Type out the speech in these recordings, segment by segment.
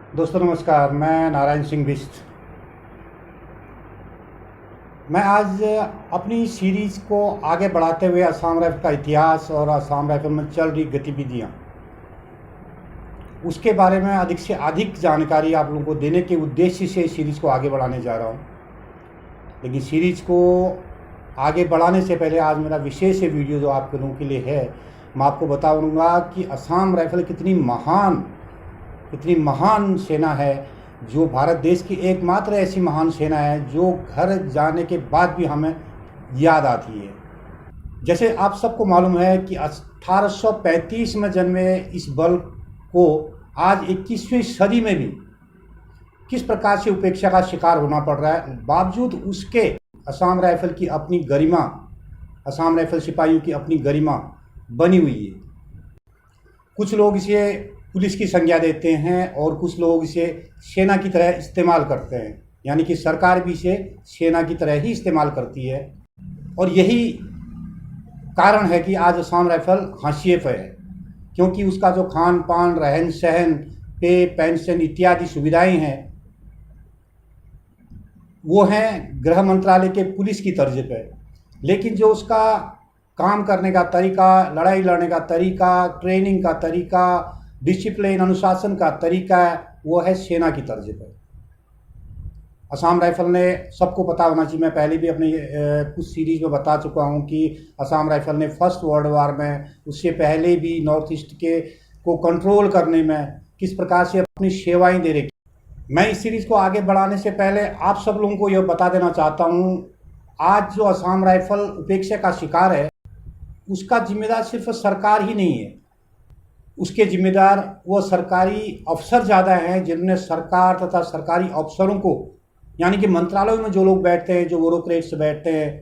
दोस्तों नमस्कार, मैं नारायण सिंह बिष्ट। मैं आज अपनी सीरीज़ को आगे बढ़ाते हुए असम राइफल का इतिहास और असम राइफल में चल रही गतिविधियाँ, उसके बारे में अधिक से अधिक जानकारी आप लोगों को देने के उद्देश्य से इस सीरीज़ को आगे बढ़ाने जा रहा हूँ। लेकिन सीरीज़ को आगे बढ़ाने से पहले आज मेरा विशेष वीडियो जो आप लोगों के लिए है, मैं आपको बताऊँगा कि असम राइफल कितनी महान सेना है, जो भारत देश की एकमात्र ऐसी महान सेना है जो घर जाने के बाद भी हमें याद आती है। जैसे आप सबको मालूम है कि 1835 में जन्मे इस बल को आज 21वीं सदी में भी किस प्रकार से उपेक्षा का शिकार होना पड़ रहा है, बावजूद उसके असम राइफल की अपनी गरिमा, असम राइफल सिपाहियों की अपनी गरिमा बनी हुई है। कुछ लोग इसे पुलिस की संज्ञा देते हैं और कुछ लोग इसे सेना की तरह इस्तेमाल करते हैं, यानी कि सरकार भी इसे सेना की तरह ही इस्तेमाल करती है। और यही कारण है कि आज असम राइफल हाशिए पर है, क्योंकि उसका जो खान पान, रहन सहन, पे, पेंशन इत्यादि सुविधाएं हैं वो हैं गृह मंत्रालय के पुलिस की तर्ज पर। लेकिन जो उसका काम करने का तरीका, लड़ाई लड़ने का तरीका, ट्रेनिंग का तरीका, डिसिप्लिन, अनुशासन का तरीका है, वो है सेना की तर्ज पर। असम राइफल ने, सबको पता होना चाहिए, मैं पहले भी अपने कुछ सीरीज में बता चुका हूँ कि असम राइफल ने फर्स्ट वर्ल्ड वार में, उससे पहले भी नॉर्थ ईस्ट के को कंट्रोल करने में किस प्रकार से अपनी सेवाएं दे रही। मैं इस सीरीज़ को आगे बढ़ाने से पहले आप सब लोगों को यह बता देना चाहता हूँ, आज जो असम राइफल उपेक्षा का शिकार है उसका जिम्मेदार सिर्फ सरकार ही नहीं है, उसके जिम्मेदार वो सरकारी अफसर ज़्यादा हैं जिन्होंने सरकार तथा सरकारी अफसरों को, यानी कि मंत्रालयों में जो लोग बैठते हैं, जो ब्यूरोक्रेट्स बैठते हैं,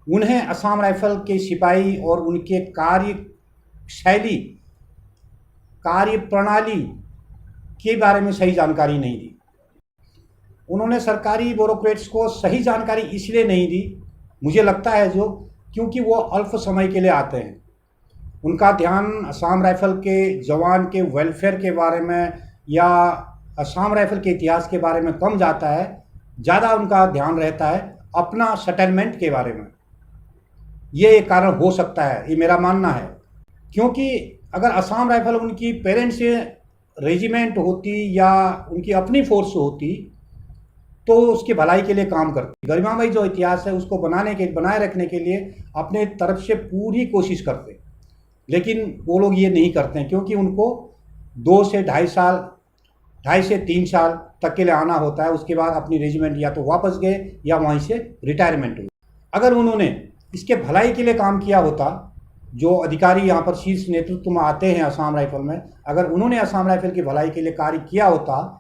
उन्हें असम राइफल के सिपाही और उनके कार्य शैली, कार्य प्रणाली के बारे में सही जानकारी नहीं दी। उन्होंने सरकारी ब्यूरोक्रेट्स को सही जानकारी इसलिए नहीं दी, मुझे लगता है, जो क्योंकि वो अल्प समय के लिए आते हैं। उनका ध्यान असम राइफल के जवान के वेलफेयर के बारे में या असम राइफल के इतिहास के बारे में कम जाता है, ज़्यादा उनका ध्यान रहता है अपना सेटलमेंट के बारे में। ये एक कारण हो सकता है, ये मेरा मानना है, क्योंकि अगर असम राइफल उनकी पेरेंट्स रेजिमेंट होती या उनकी अपनी फोर्स होती तो उसकी भलाई के लिए काम करती। गरिमामयी जो इतिहास है उसको बनाए रखने के लिए अपने तरफ से पूरी कोशिश करते, लेकिन वो लोग ये नहीं करते हैं, क्योंकि उनको 2 से 2.5 से 3 साल तक के लिए आना होता है। उसके बाद अपनी रेजिमेंट या तो वापस गए या वहीं से रिटायरमेंट हुई। अगर उन्होंने इसके भलाई के लिए काम किया होता, जो अधिकारी यहाँ पर शीर्ष नेतृत्व में आते हैं असम राइफल में, अगर उन्होंने असम राइफल की भलाई के लिए कार्य किया होता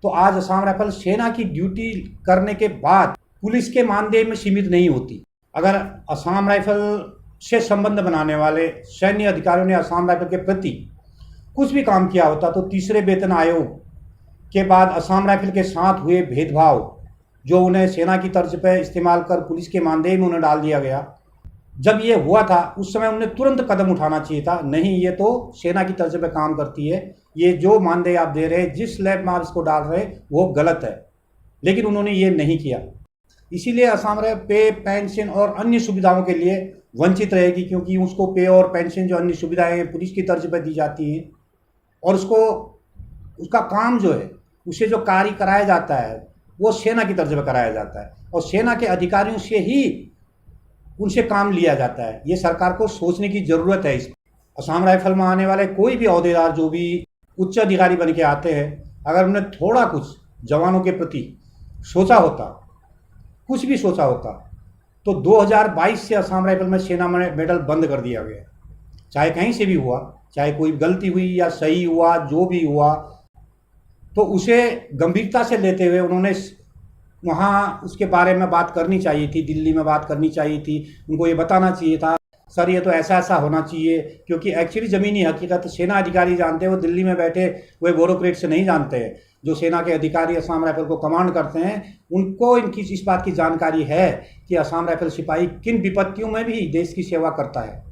तो आज असम राइफल सेना की ड्यूटी करने के बाद पुलिस के मानदेय में सीमित नहीं होती। अगर असम राइफल से संबंध बनाने वाले सैन्य अधिकारियों ने असम राइफल के प्रति कुछ भी काम किया होता तो तीसरे वेतन आयोग के बाद असम राइफल के साथ हुए भेदभाव, जो उन्हें सेना की तर्ज पर इस्तेमाल कर पुलिस के मानदेय में उन्हें डाल दिया गया, जब ये हुआ था उस समय उन्हें तुरंत कदम उठाना चाहिए था। नहीं, ये तो सेना की तर्ज पर काम करती है, ये जो मानदेय आप दे रहे हैं, जिस स्लैब में आप इसको डाल रहे हैं, वो गलत है। लेकिन उन्होंने ये नहीं किया, इसीलिए असम राइफल पे, पेंशन और अन्य सुविधाओं के लिए वंचित रहेगी, क्योंकि उसको पे और पेंशन जो अन्य सुविधाएं हैं पुलिस की तर्ज पर दी जाती हैं, और उसका काम जो है, उसे जो कार्य कराया जाता है वो सेना की तर्ज पर कराया जाता है और सेना के अधिकारियों से ही उनसे काम लिया जाता है। ये सरकार को सोचने की ज़रूरत है। इस असम राइफल में आने वाले कोई भी अहदेदार, जो भी उच्च अधिकारी बन के आते हैं, अगर उन्हें थोड़ा कुछ जवानों के प्रति सोचा होता, कुछ भी सोचा होता, तो 2022 से असम राइफल में सेना में मेडल बंद कर दिया गया। चाहे कहीं से भी हुआ, चाहे कोई गलती हुई या सही हुआ, जो भी हुआ, तो उसे गंभीरता से लेते हुए उन्होंने वहाँ उसके बारे में बात करनी चाहिए थी, दिल्ली में बात करनी चाहिए थी। उनको ये बताना चाहिए था, सर ये तो ऐसा ऐसा होना चाहिए, क्योंकि एक्चुअली ज़मीनी हकीकत सेना अधिकारी जानते हैं, वो दिल्ली में बैठे हुए ब्यूरोक्रेट से नहीं जानते हैं। जो सेना के अधिकारी असम राइफल को कमांड करते हैं, उनको इस बात की जानकारी है कि असम राइफल सिपाही किन विपत्तियों में भी देश की सेवा करता है।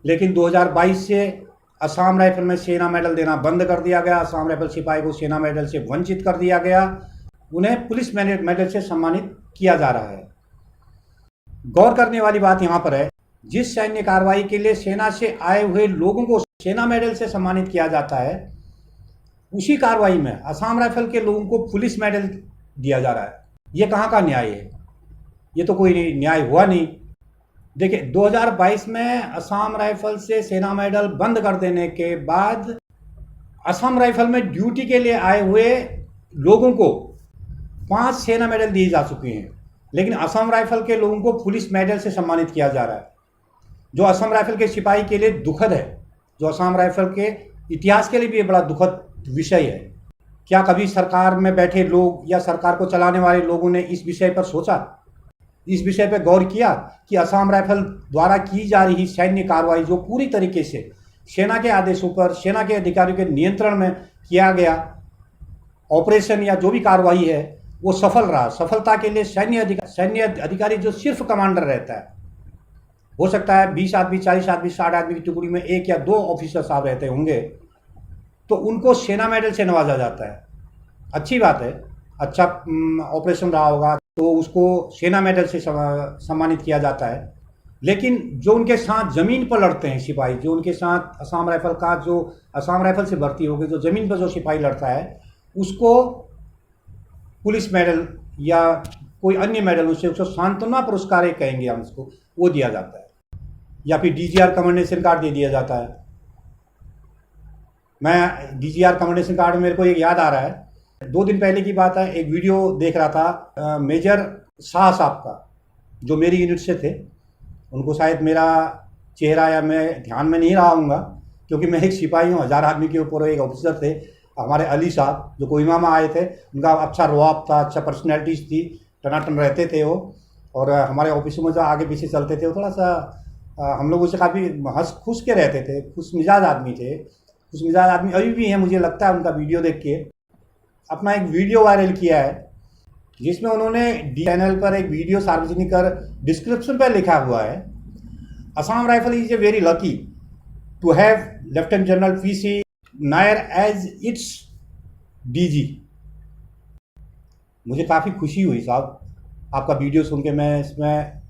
लेकिन 2022 से असम राइफल में सेना मेडल देना बंद कर दिया गया, असम राइफल सिपाही को सेना मेडल से वंचित कर दिया गया, उन्हें पुलिस मेडल से सम्मानित किया जा रहा है। गौर करने वाली बात यहाँ पर है, जिस सैन्य कार्रवाई के लिए सेना से आए हुए लोगों को सेना मेडल से सम्मानित किया जाता है, उसी कार्रवाई में असम राइफल के लोगों को पुलिस मेडल दिया जा रहा है। ये कहाँ का न्याय है? ये तो कोई न्याय हुआ नहीं। देखिए, 2022 में असम राइफल से सेना मेडल बंद कर देने के बाद असम राइफल में ड्यूटी के लिए आए हुए लोगों को 5 सेना मेडल दिए जा चुके हैं, लेकिन असम राइफल के लोगों को पुलिस मेडल से सम्मानित किया जा रहा है, जो असम राइफल के सिपाही के लिए दुखद है, जो असम राइफल के इतिहास के लिए भी बड़ा दुखद विषय है। क्या कभी सरकार में बैठे लोग या सरकार को चलाने वाले लोगों ने इस विषय पर सोचा, इस विषय पर गौर किया कि असम राइफल द्वारा की जा रही सैन्य कार्रवाई, जो पूरी तरीके से सेना के आदेशों पर, सेना के अधिकारियों के नियंत्रण में किया गया ऑपरेशन या जो भी कार्रवाई है, वो सफल रहा। सफलता के लिए सैन्य अधिकारी जो सिर्फ कमांडर रहता है, हो सकता है 20 आदमी, 40 आदमी, 60 आदमी की टुकड़ी में 1 या 2 ऑफिसर साहब रहते होंगे, तो उनको सेना मेडल से नवाजा जाता है। अच्छी बात है, अच्छा ऑपरेशन रहा होगा तो उसको सेना मेडल से सम्मानित किया जाता है। लेकिन जो उनके साथ ज़मीन पर लड़ते हैं सिपाही, जो उनके साथ असम राइफल का, जो असम राइफल से भर्ती हो गई, जो ज़मीन पर जो सिपाही लड़ता है, उसको पुलिस मेडल या कोई अन्य मेडल, उसको सांत्वना पुरस्कार कहेंगे हम उसको, वो दिया जाता है, या फिर DGR कमेंडेशन कार्ड दे दिया जाता है। मैं DGR कमेंडेशन कार्ड मेरे को एक याद आ रहा है, 2 दिन पहले की बात है, एक वीडियो देख रहा था मेजर शाह साहब का, जो मेरी यूनिट से थे। उनको शायद मेरा चेहरा या मैं ध्यान में नहीं रहा हूँगा, क्योंकि मैं एक सिपाही हूँ, 1000 आदमी के ऊपर एक ऑफिसर थे हमारे अली साहब, जो कोहिमा में आए थे। उनका अच्छा रुआब था, अच्छा पर्सनैलिटीज़ थी, टनाटन रहते थे वो, और हमारे ऑफिसों में जो आगे पीछे चलते थे, वो थोड़ा सा हम लोग उससे काफ़ी हंस खुश के रहते थे, खुश मिजाज आदमी थे। खुश मिजाज आदमी अभी भी हैं, मुझे लगता है। उनका वीडियो देख के अपना एक वीडियो वायरल किया है, जिसमें उन्होंने चैनल पर एक वीडियो सार्वजनिक कर डिस्क्रिप्शन पर लिखा हुआ है, Assam rifle is a very lucky to have lieutenant general PC Nair as its DG। मुझे काफ़ी खुशी हुई साहब आपका वीडियो सुन के। मैं इसमें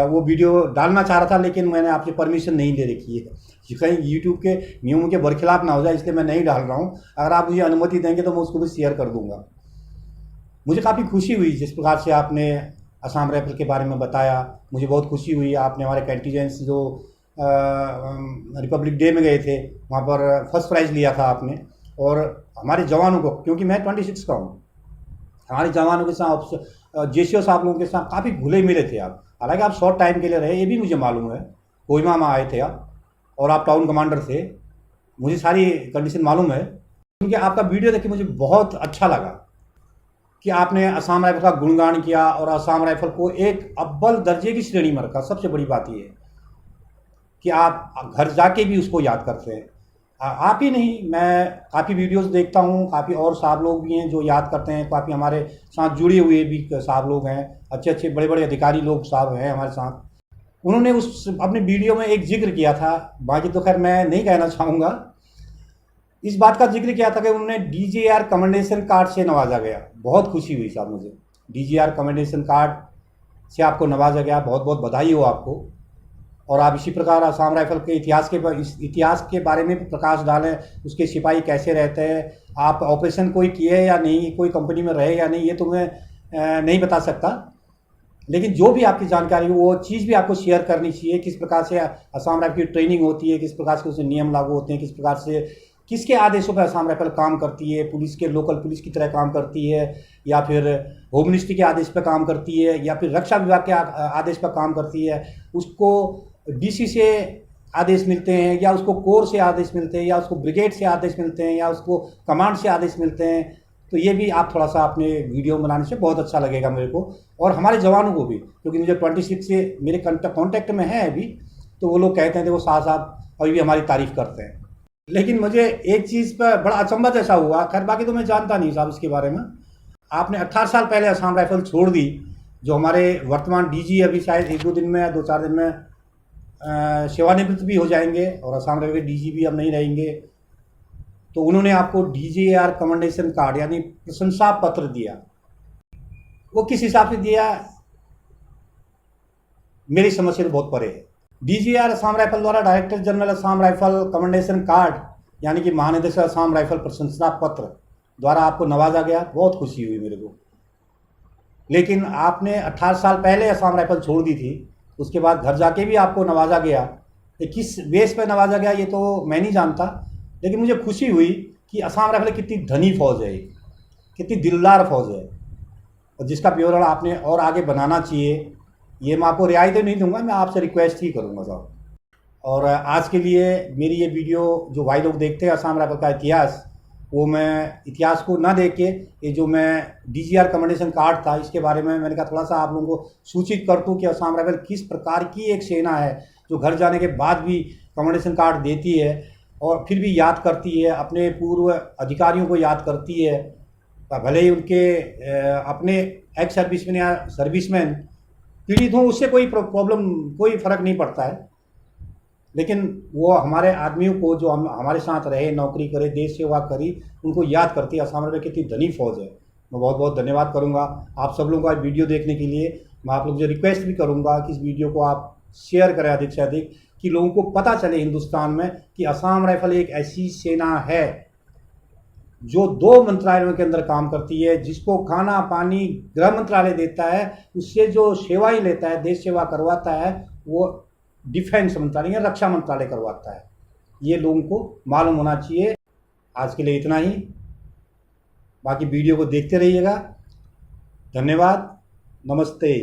वो वीडियो डालना चाह रहा था, लेकिन मैंने आपसे परमिशन नहीं ले रखी है, कहीं यूट्यूब के नियमों के बरखिलाफ ना हो जाए, इसलिए मैं नहीं डाल रहा हूँ। अगर आप मुझे अनुमति देंगे तो मैं उसको भी शेयर कर दूँगा। मुझे काफ़ी खुशी हुई जिस प्रकार से आपने असम राइफल के बारे में बताया, मुझे बहुत खुशी हुई। आपने हमारे कंटीजेंट्स जो रिपब्लिक डे में गए थे, वहाँ पर फर्स्ट प्राइज़ लिया था आपने, और हमारे जवानों को, क्योंकि मैं 26 का हूँ, हमारे जवानों के साथ JCO साहब लोगों के साथ काफ़ी घुले मिले थे आप। हालांकि आप शॉर्ट टाइम के लिए रहे, ये भी मुझे मालूम है, कोहिमा में आए थे आप, और आप टाउन कमांडर थे, मुझे सारी कंडीशन मालूम है। क्योंकि आपका वीडियो देख के मुझे बहुत अच्छा लगा कि आपने असम राइफल का गुणगान किया और असम राइफल को एक अव्वल दर्जे की श्रेणी में रखा। सबसे बड़ी बात ये है कि आप घर जाके भी उसको याद करते हैं। आप ही नहीं, मैं काफ़ी वीडियोस देखता हूँ, काफ़ी और साहब लोग भी हैं जो याद करते हैं, काफ़ी हमारे साथ जुड़े हुए भी साहब लोग हैं, अच्छे अच्छे बड़े बड़े अधिकारी लोग साहब हैं हमारे साथ। उन्होंने उस अपने वीडियो में एक जिक्र किया था, बाकी तो खैर मैं नहीं कहना चाहूँगा, इस बात का जिक्र किया था कि उन्होंने DGR कमेंडेशन कार्ड से नवाजा गया। बहुत खुशी हुई साहब मुझे, DGR कमेंडेशन कार्ड से आपको नवाजा गया, बहुत बहुत बधाई हो आपको। और आप इसी प्रकार असम राइफल के इतिहास के बारे में प्रकाश डालें, उसके सिपाही कैसे रहते हैं, आप ऑपरेशन कोई किए या नहीं, कोई कंपनी में रहे या नहीं, ये तो मैं नहीं बता सकता, लेकिन जो भी आपकी जानकारी हो वो चीज़ भी आपको शेयर करनी चाहिए। किस प्रकार से असम राइफल की ट्रेनिंग होती है, किस प्रकार से उसे नियम लागू होते हैं, किस प्रकार से किसके आदेशों पर असम राइफल काम करती है, पुलिस के लोकल पुलिस की तरह काम करती है, या फिर होम मिनिस्ट्री के आदेश पर काम करती है, या फिर रक्षा विभाग के आदेश पर काम करती है, उसको DC से आदेश मिलते हैं, या उसको कोर से आदेश मिलते हैं, या उसको ब्रिगेड से आदेश मिलते हैं, या उसको कमांड से आदेश मिलते हैं। तो ये भी आप थोड़ा सा अपने वीडियो बनाने से बहुत अच्छा लगेगा मेरे को, और हमारे जवानों को भी, क्योंकि मुझे 26 से मेरे कॉन्टैक्ट में है अभी, तो वो लोग कहते हैं वो साहब अभी भी हमारी तारीफ़ करते हैं। लेकिन मुझे एक चीज़ पर बड़ा अचंभा जैसा हुआ, खैर बाकी तो मैं जानता नहीं साहब इसके बारे में। आपने 18 साल पहले असम राइफल छोड़ दी, जो हमारे वर्तमान DG अभी शायद 1-2 दिन में या 2-4 दिन में सेवानिवृत्त भी हो जाएंगे और असम राइफल के डीजीपी अब नहीं रहेंगे, तो उन्होंने आपको डीजीआर कमेंडेशन कार्ड यानी प्रशंसा पत्र दिया। वो किस हिसाब से दिया, मेरी समझ से तो बहुत परे है। डीजीआर असम राइफल द्वारा director general Assam rifle commendation card यानी कि महानिदेशक असम राइफल प्रशंसा पत्र द्वारा आपको नवाजा गया, बहुत खुशी हुई मेरे को। लेकिन आपने 18 साल पहले असम राइफल छोड़ दी थी, उसके बाद घर जाके भी आपको नवाजा गया। किस बेस पर नवाजा गया ये तो मैं नहीं जानता, लेकिन मुझे खुशी हुई कि असम राइफल कितनी धनी फौज है, कितनी दिलदार फौज है, और जिसका विवरण आपने और आगे बनाना चाहिए। ये मैं आपको रियायत नहीं दूंगा, मैं आपसे रिक्वेस्ट ही करूंगा साहब। और आज के लिए मेरी ये वीडियो जो भाई लोग देखते हैं असम राइफल का इतिहास, वो मैं इतिहास को ना देख के ये जो मैं डीजीआर कमेंडेशन कार्ड था इसके बारे में मैंने कहा थोड़ा सा आप लोगों को सूचित कर दूँ कि असम राइफल किस प्रकार की एक सेना है जो घर जाने के बाद भी कमेंडेशन कार्ड देती है और फिर भी याद करती है, अपने पूर्व अधिकारियों को याद करती है। भले ही उनके अपने एक्स सर्विसमैन या सर्विसमैन पीड़ित हों, उससे कोई प्रॉब्लम, कोई फ़र्क नहीं पड़ता है, लेकिन वो हमारे आदमियों को जो हमारे साथ रहे, नौकरी करे, देश सेवा करी, उनको याद करती है। असम राइफल कितनी धनी फौज है। मैं बहुत बहुत धन्यवाद करूंगा आप सब लोगों का वीडियो देखने के लिए। मैं आप लोग से रिक्वेस्ट भी करूंगा कि इस वीडियो को आप शेयर करें अधिक से अधिक, कि लोगों को पता चले हिंदुस्तान में कि असम राइफल एक ऐसी सेना है जो 2 मंत्रालयों के अंदर काम करती है, जिसको खाना पानी गृह मंत्रालय देता है, उससे जो सेवाएं लेता है, देश सेवा करवाता है, वो डिफेंस मंत्रालय या रक्षा मंत्रालय करवाता है। ये लोगों को मालूम होना चाहिए। आज के लिए इतना ही, बाकी वीडियो को देखते रहिएगा। धन्यवाद, नमस्ते।